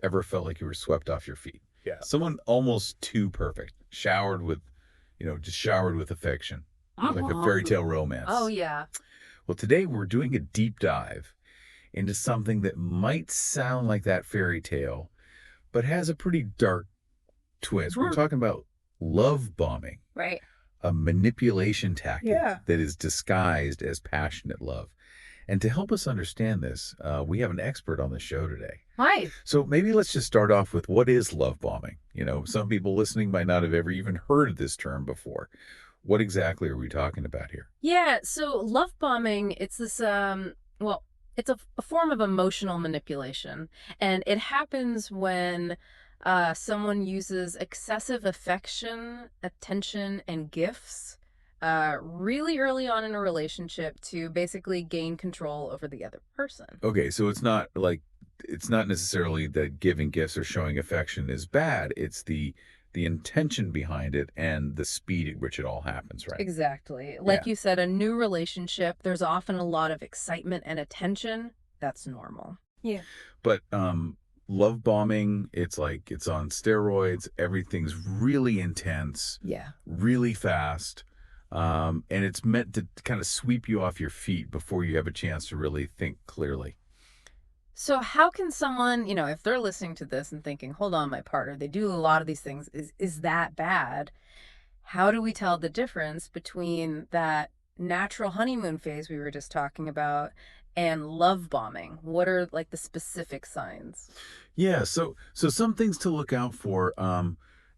ever felt like you were swept off your feet? Yeah. Someone almost too perfect, showered with, just showered with affection, like a fairy tale Oh, romance. yeah. Well, today we're doing a deep dive into something that might sound like that fairy tale, but has a pretty dark twist. We're talking about love bombing, Right. a manipulation tactic Yeah. that is disguised as passionate love. And to help us understand this, we have an expert on the show today. Hi. So maybe let's just start off with what is love bombing? Some people listening might not have ever even heard of this term before. What exactly are we talking about here? Yeah, so love bombing, it's this well, it's a form of emotional manipulation, and it happens when someone uses excessive affection, attention, and gifts really early on in a relationship to basically gain control over the other person. Okay, so it's not necessarily that giving gifts or showing affection is bad. It's the intention behind it and the speed at which it all happens, right? Exactly. Yeah. Like you said, a new relationship, there's often a lot of excitement and attention. That's normal. Yeah. But love bombing, it's like it's on steroids. Everything's really intense, Yeah. really fast. And it's meant to kind of sweep you off your feet before you have a chance to really think clearly. So how can someone, if they're listening to this and thinking, hold on, my partner, they do a lot of these things, is that bad? How do we tell the difference between that natural honeymoon phase we were just talking about and love bombing? What are like the specific signs? Yeah, so some things to look out for,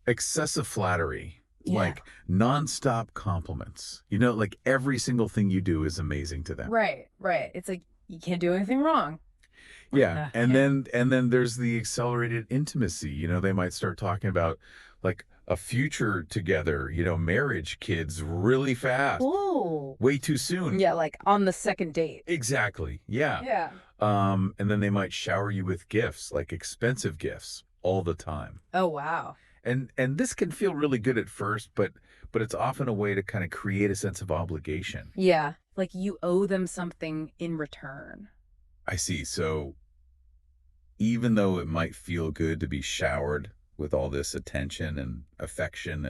excessive flattery, Yeah. like nonstop compliments. Like every single thing you do is amazing to them. Right, right. It's like you can't do anything wrong. Yeah, and Yeah. then there's the accelerated intimacy. They might start talking about like a future together, marriage, kids really fast, Oh. way too soon. Yeah, like on the second date. Exactly. Yeah. Yeah. And then they might shower you with gifts, like expensive gifts all the time. Oh, wow. And this can feel really good at first, but it's often a way to kind of create a sense of obligation. Yeah, like you owe them something in return. I see. So even though it might feel good to be showered with all this attention and affection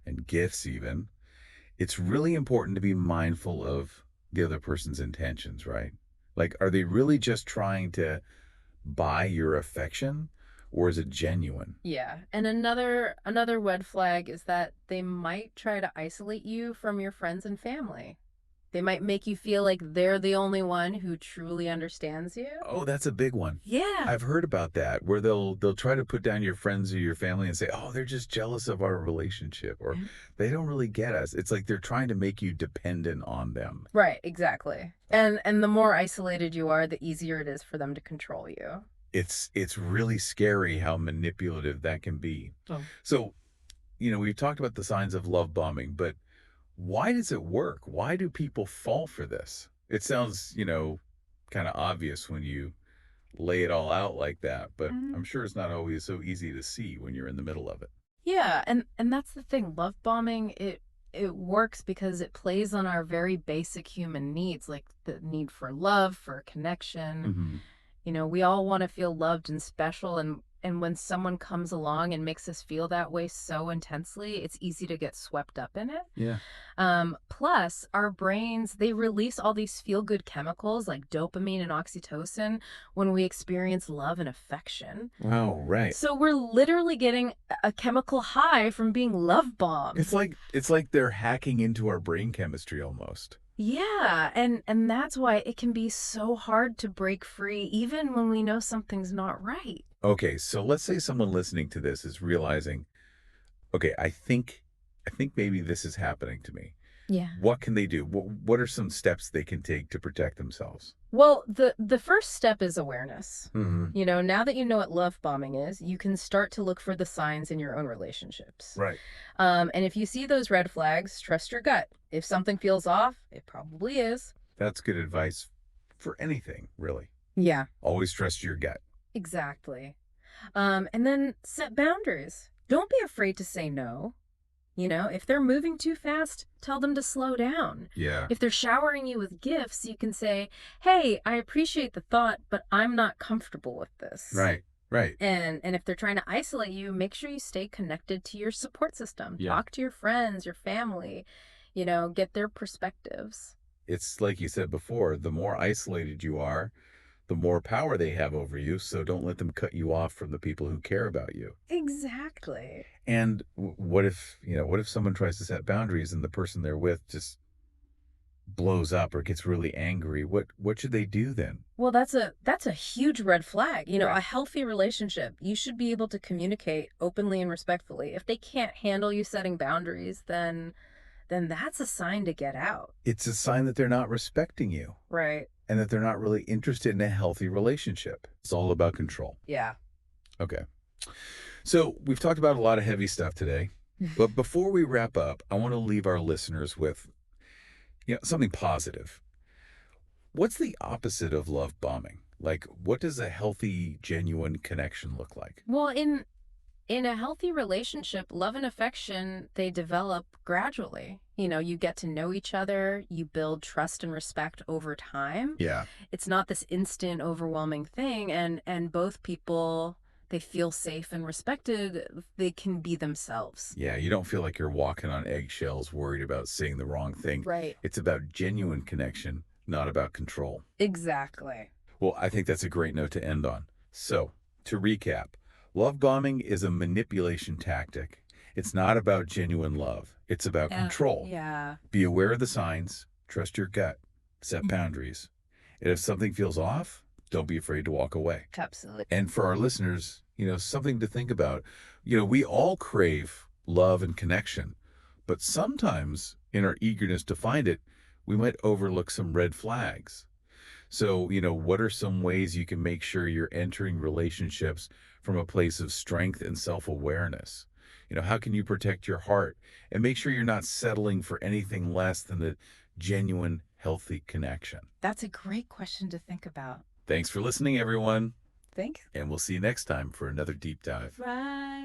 and gifts even, it's really important to be mindful of the other person's intentions, right? Like, are they really just trying to buy your affection, or is it genuine? Yeah. And another red flag is that they might try to isolate you from your friends and family. They might make you feel like they're the only one who truly understands you. Oh, that's a big one. Yeah. I've heard about that, where they'll try to put down your friends or your family and say, "Oh, they're just jealous of our relationship," or "They don't really get us." It's like they're trying to make you dependent on them. Right, exactly. And the more isolated you are, the easier it is for them to control you. It's really scary how manipulative that can be. Oh. So, we've talked about the signs of love bombing, but why does it work? Why do people fall for this? It sounds, kind of obvious when you lay it all out like that, but I'm sure it's not always so easy to see when you're in the middle of it. Yeah, and that's the thing. Love bombing, it works because it plays on our very basic human needs, like the need for love, for connection. Hmm. We all want to feel loved and special, and when someone comes along and makes us feel that way so intensely, it's easy to get swept up in it. Yeah. Plus, our brains, they release all these feel-good chemicals like dopamine and oxytocin when we experience love and affection. Oh, right. So we're literally getting a chemical high from being love bombed. It's like they're hacking into our brain chemistry almost. Yeah, and that's why it can be so hard to break free even when we know something's not right. Okay, so let's say someone listening to this is realizing, okay, I think maybe this is happening to me. Yeah. What can they do? What are some steps they can take to protect themselves? Well, the first step is awareness. Hmm. Now that you know what love bombing is, you can start to look for the signs in your own relationships. Right. And if you see those red flags, trust your gut. If something feels off, it probably is. That's good advice for anything, really. Yeah, Always trust your gut. exactly. And then set boundaries. Don't be afraid to say no. If they're moving too fast, tell them to slow down. Yeah. If they're showering you with gifts, you can say, hey, I appreciate the thought, but I'm not comfortable with this. Right. Right. And if they're trying to isolate you, make sure you stay connected to your support system. Yeah. Talk to your friends, your family, get their perspectives. It's like you said before, the more isolated you are, the more power they have over you. So don't let them cut you off from the people who care about you. Exactly. And what if someone tries to set boundaries and the person they're with just blows up or gets really angry? What should they do then? Well, that's a huge red flag. A Right. healthy relationship, you should be able to communicate openly and respectfully. If they can't handle you setting boundaries, then that's a sign to get out. It's a sign that they're not respecting you Right. and that they're not really interested in a healthy relationship. It's all about control. Yeah. Okay. So we've talked about a lot of heavy stuff today, but before we wrap up, I want to leave our listeners with something positive. What's the opposite of love bombing? Like, what does a healthy, genuine connection look like? Well, in a healthy relationship, love and affection, they develop gradually. You get to know each other, you build trust and respect over time. Yeah. It's not this instant overwhelming thing, and both people, they feel safe and respected. They can be themselves. Yeah, you don't feel like you're walking on eggshells worried about saying the wrong thing. Right. It's about genuine connection, not about control. Exactly. Well, I think that's a great note to end on. So, to recap, love bombing is a manipulation tactic. It's not about genuine love, it's about Yeah. control. Yeah. Be aware of the signs, trust your gut, set boundaries. And if something feels off, don't be afraid to walk away. Absolutely. And for our listeners, something to think about. We all crave love and connection, but sometimes in our eagerness to find it, we might overlook some red flags. So, what are some ways you can make sure you're entering relationships from a place of strength and self-awareness? How can you protect your heart and make sure you're not settling for anything less than the genuine, healthy connection? That's a great question to think about. Thanks for listening, everyone, Thanks. and we'll see you next time for another deep dive. Right.